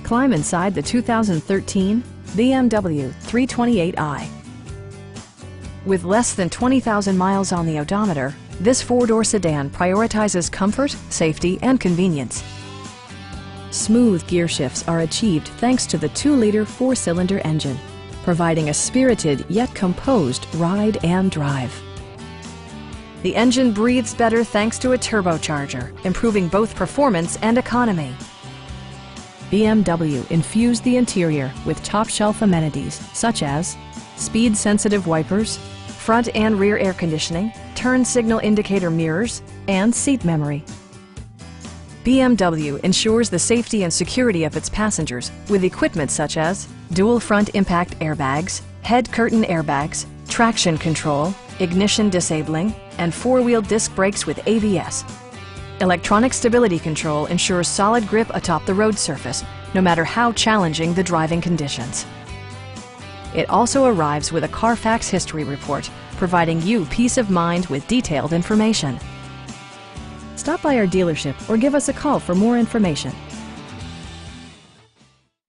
Climb inside the 2013 BMW 328i. With less than 20,000 miles on the odometer, this four-door sedan prioritizes comfort, safety, and convenience. Smooth gear shifts are achieved thanks to the 2-liter 4-cylinder engine, providing a spirited yet composed ride and drive. The engine breathes better thanks to a turbocharger, improving both performance and economy. BMW infused the interior with top-shelf amenities such as speed-sensitive wipers, front and rear air conditioning, turn signal indicator mirrors, and seat memory. BMW ensures the safety and security of its passengers with equipment such as dual front impact airbags, head curtain airbags, traction control, ignition disabling, and 4-wheel disc brakes with ABS. Electronic stability control ensures solid grip atop the road surface, no matter how challenging the driving conditions. It also arrives with a Carfax history report, providing you peace of mind with detailed information. Stop by our dealership or give us a call for more information.